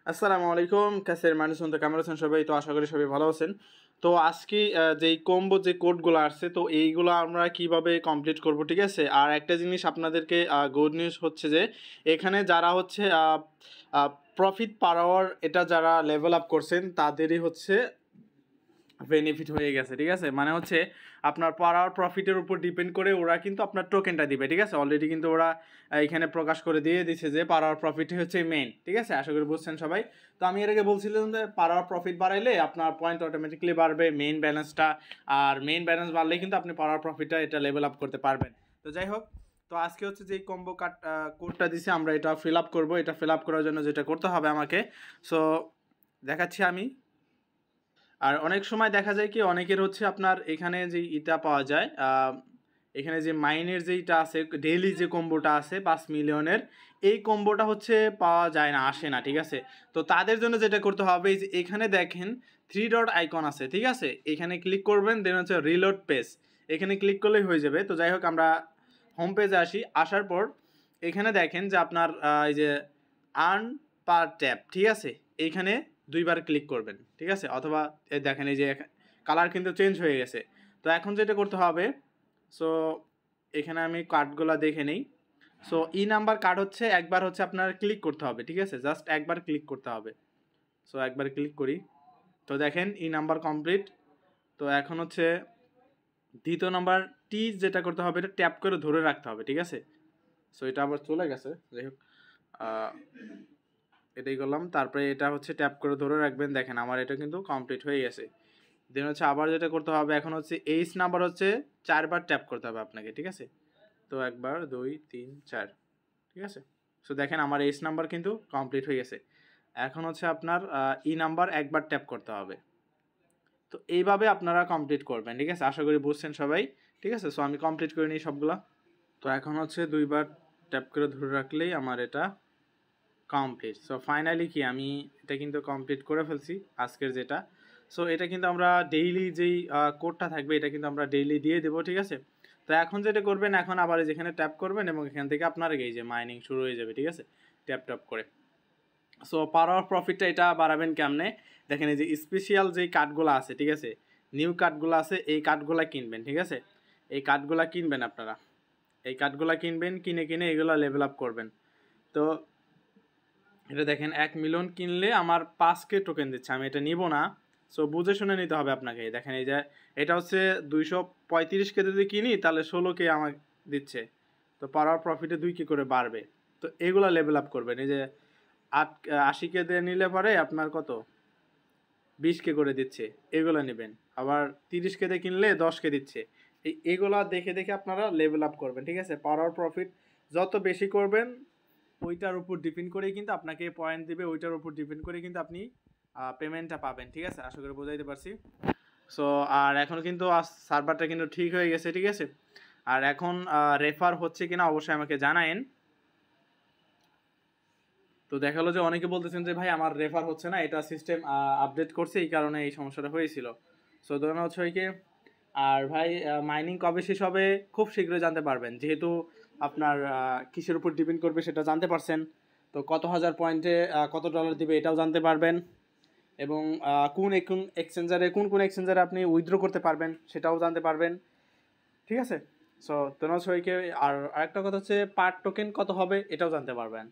আসসালামু আলাইকুম কাছের মানুষ তো কেমন আছেন সবাই? তো আশা করি সবাই ভালো আছেন। তো আজকে যেই কম্বো যে কোডগুলো আসছে তো এইগুলো আমরা কিভাবে কমপ্লিট করব, ঠিক আছে? আর একটা জিনিস আপনাদেরকে গুড নিউজ হচ্ছে যে এখানে যারা হচ্ছে প্রফিট পার আওয়ার এটা যারা লেভেল আপ করছেন তাদেরই হচ্ছে বেনিফিট হয়ে গেছে, ঠিক আছে? মানে হচ্ছে আপনার পার আওয়ার প্রফিটের উপর ডিপেন্ড করে ওরা কিন্তু আপনার টোকেনটা দিবে, ঠিক আছে? অলরেডি কিন্তু ওরা এখানে প্রকাশ করে দিয়ে দিচ্ছে যে পার আওয়ার প্রফিটই হচ্ছে মেইন, ঠিক আছে? আশা করি বুঝছেন সবাই। তো আমি এর আগে বলছিলাম যে পার আওয়ার প্রফিট বাড়াইলে আপনার পয়েন্ট অটোমেটিকলি বাড়বে, মেইন ব্যালেন্সটা, আর মেইন ব্যালেন্স বাড়লেই কিন্তু আপনি পার আওয়ার প্রফিটটা এটা লেভেল আপ করতে পারবেন। তো যাই হোক, তো আজকে হচ্ছে যে কম্বো কোডটা দিছে আমরা এটা ফিল আপ করবো। এটা ফিল আপ করার জন্য যেটা করতে হবে আমাকে, সো দেখাচ্ছি আমি। আর অনেক সময় দেখা যায় কি অনেকের হচ্ছে আপনার এখানে যে ইটা পাওয়া যায়, এখানে যে মাইনের যেইটা আছে ডেইলি যে কম্বোটা আছে 5 মিলিয়নের, এই কম্বোটা হচ্ছে পাওয়া যায় না, আসে না, ঠিক আছে? তো তাদের জন্য যেটা করতে হবে এই যে এখানে দেখেন 3 ডট আইকন আছে, ঠিক আছে? এখানে ক্লিক করবেন, দেন হচ্ছে রিলোড পেজ, এখানে ক্লিক করলেই হয়ে যাবে। তো যাই হোক আমরা হোম পেজে আসি। আসার পর এখানে দেখেন যে আপনার এই যে আর্ন পার ট্যাপ, ঠিক আছে? এইখানে 2বার ক্লিক করবেন, ঠিক আছে? অথবা দেখেন এই যে কালার কিন্তু চেঞ্জ হয়ে গেছে। তো এখন যেটা করতে হবে, সো এখানে আমি কার্ডগুলো দেখে নেই। সো নাম্বার কার্ড হচ্ছে একবার হচ্ছে আপনার ক্লিক করতে হবে, ঠিক আছে? জাস্ট একবার ক্লিক করতে হবে। সো একবার ক্লিক করি, তো দেখেন নাম্বার কমপ্লিট। তো এখন হচ্ছে দ্বিতীয় নাম্বার যেটা করতে হবে এটা ট্যাপ করে ধরে রাখতে হবে, ঠিক আছে? সো এটা আবার চলে গেছে, যাই হোক এটাই করলাম। তারপরে এটা হচ্ছে ট্যাপ করে ধরে রাখবেন, দেখেন আমার এটা কিন্তু কমপ্লিট হয়ে গেছে। দেন হচ্ছে আবার যেটা করতে হবে এখন হচ্ছে নাম্বার হচ্ছে 4বার ট্যাপ করতে হবে আপনাকে, ঠিক আছে? তো 1 2 3 4, ঠিক আছে? সো দেখেন আমার নাম্বার কিন্তু কমপ্লিট হয়ে গেছে। এখন হচ্ছে আপনার নাম্বার একবার ট্যাপ করতে হবে। তো এইভাবে আপনারা কমপ্লিট করবেন, ঠিক আছে? আশা করি বুঝছেন সবাই, ঠিক আছে? সো আমি কমপ্লিট করে নিই সবগুলা। তো এখন হচ্ছে 2বার ট্যাপ করে ধরে রাখলেই আমার এটা কমপ্লিট। সো ফাইনালি কি আমি এটা কিন্তু কমপ্লিট করে ফেলছি আজকের যেটা। সো এটা কিন্তু আমরা ডেইলি যেই কোডটা থাকবে এটা কিন্তু আমরা ডেইলি দিয়ে দেবো, ঠিক আছে? তো এখন যেটা করবেন, এখন আবার যেখানে ট্যাপ করবেন এবং এখান থেকে আপনার এই যে মাইনিং শুরু হয়ে যাবে, ঠিক আছে? ট্যাপ ট্যাপ করে। সো পার আওয়ার প্রফিটটা এটা বাড়াবেন কেমনে, দেখেন এই যে স্পেশাল যেই কার্ডগুলো আছে, ঠিক আছে? নিউ কার্ডগুলো আছে, এই কার্ডগুলো কিনবেন, ঠিক আছে? এই কার্ডগুলো কিনবেন আপনারা, এই কার্ডগুলো কিনবেন, কিনে কিনে এগুলো লেভেল আপ করবেন। তো এটা দেখেন 1 মিলিয়ন কিনলে আমার 5K টোকেন দিচ্ছে, আমি এটা নিব না। সো বুঝে শুনে নিতে হবে আপনাকে। দেখেন এই যে এটা হচ্ছে 235K যদি কিনি তাহলে 16K আমার দিচ্ছে। তো পার আওয়ার প্রফিটে 2K করে বাড়বে। তো এগুলা লেভেল আপ করবেন। এই যে 80K দিয়ে নিলে পরে আপনার কত 20K করে দিচ্ছে, এগুলো নেবেন। আবার 30K দিয়ে কিনলে 10K দিচ্ছে। এগুলা দেখে দেখে আপনারা লেভেল আপ করবেন, ঠিক আছে? পার আওয়ার প্রফিট যত বেশি করবেন ওইটার উপর ডিপেন্ড করেই কিন্তু আপনাকে পয়েন্ট দিবে, ওইটার উপর ডিপেন্ড করে কিন্তু আপনি পেমেন্টটা পাবেন, ঠিক আছে? আশা করি বোঝাইতে পারছি। সো আর এখন কিন্তু সার্ভারটা কিন্তু ঠিক হয়ে গেছে, ঠিক আছে? আর এখন রেফার হচ্ছে কিনা অবশ্যই আমাকে জানায়েন। তো দেখা হলো যে অনেকে বলতেছেন যে ভাই আমার রেফার হচ্ছে না, এটা সিস্টেম আপডেট করছে এই কারণে এই সমস্যাটা হয়েছিল। সো ধরুন হচ্ছে কি, আর ভাই মাইনিং কবে শেষ হবে খুব শীঘ্রই জানতে পারবেন, যেহেতু আপনার কিসের উপর ডিপেন্ড করবে সেটা জানতে পারছেন। তো কত হাজার পয়েন্টে কত ডলার দিবে এটাও জানতে পারবেন, এবং কোন কোন এক্সচেঞ্জারে আপনি উইথড্র করতে পারবেন সেটাও জানতে পারবেন, ঠিক আছে? সো ধন্যবাদ সবাইকে। আর আরেকটা কথা হচ্ছে পার টোকেন কত হবে এটাও জানতে পারবেন।